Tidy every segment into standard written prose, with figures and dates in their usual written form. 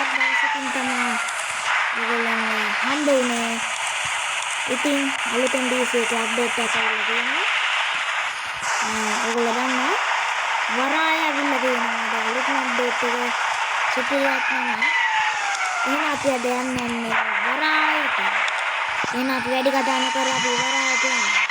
ගොඩක් දවසකින් තමයි ඔයගොල්ලන්ගේ හම්බ වුණේ. ඉතින් අලුතෙන් DC එකේ අප්ඩේට් එකක් ඇවිල්ලා තියෙනවා. ඔයගොල්ලෝ දන්නවා වරාය ඇවිල්ලා තියෙනවා. අලුත්ම අප්ඩේට් එක සුපිරියක් තමයි. එහෙනම් අපි අද යන්නේ වරායට. එහෙනම් අපි වැඩි කතා නොකර අපි වරායට යමු.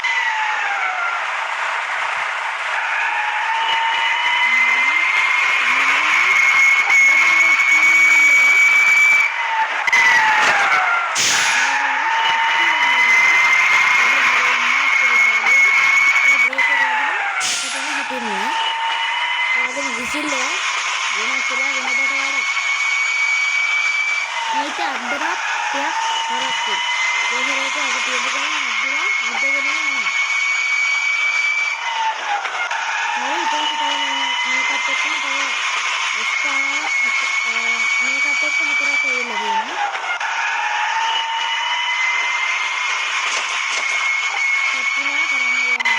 Itu berat ya karakter. Jadi itu aku tiba-tiba bilang ada gini mana? Kalau itu kita mereka tekan kalau mereka tekan rata-rata ini lagi ni. Tapi nak kerana yang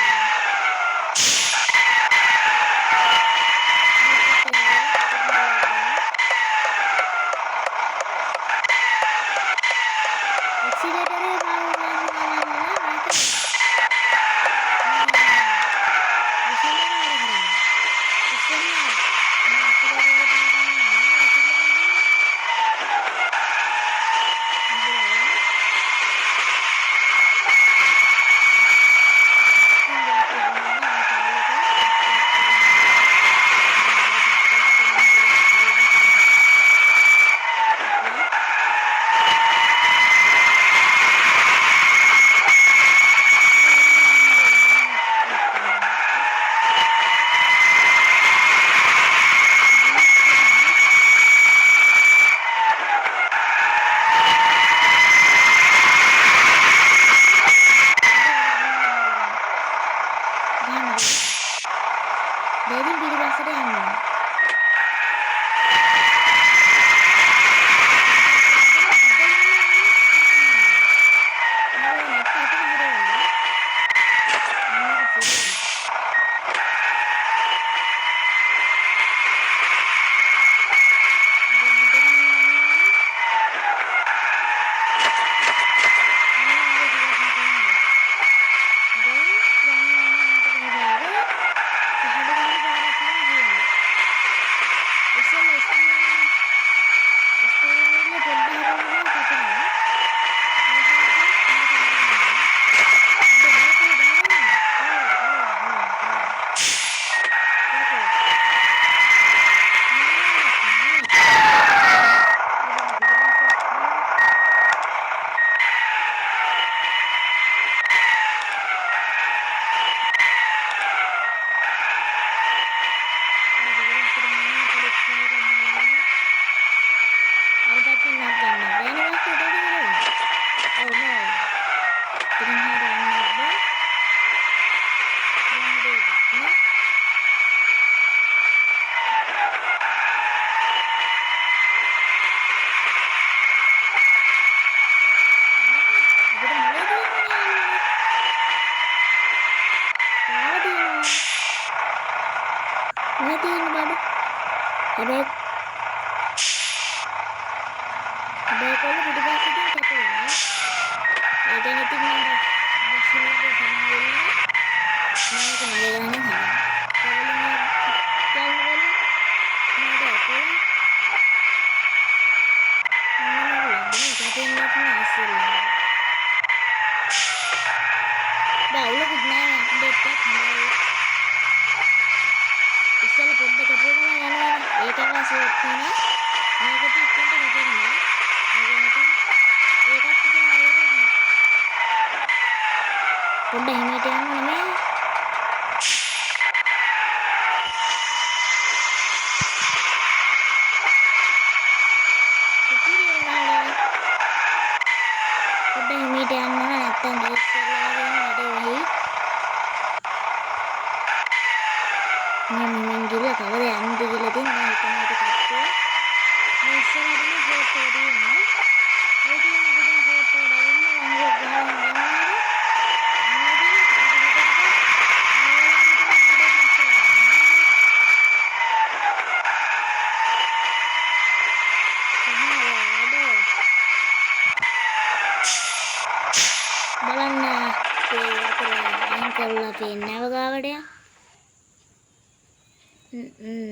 කරලා අපි නැව ගාවට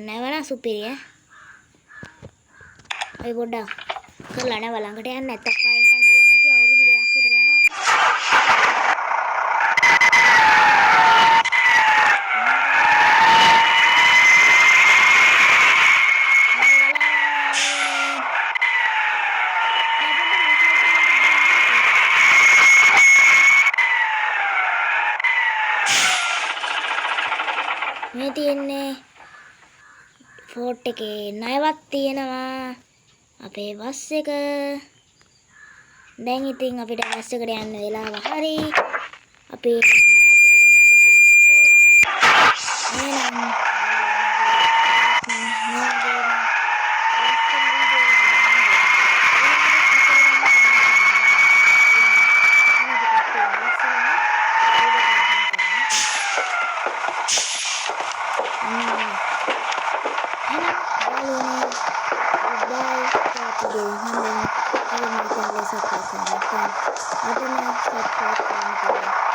නැවන සුපිරිය. ඔය පොඩ්ඩක් කරලා නැව ළඟට යන්න නැත්තම් පයින් යන්න ගියාම ඉතින් අවුරුදු 2ක් විතර යනවා. මේ තියෙන්නේ ෆෝට් එකේ ණයවත් තියෙනවා අපේ බස් එක. දැන් ඉතින් අපිට බස් එකට යන්න වෙලාව හරි. අපි නවත්තපු තැනින් බහින්නත් ඕන. එහෙනම් subscribe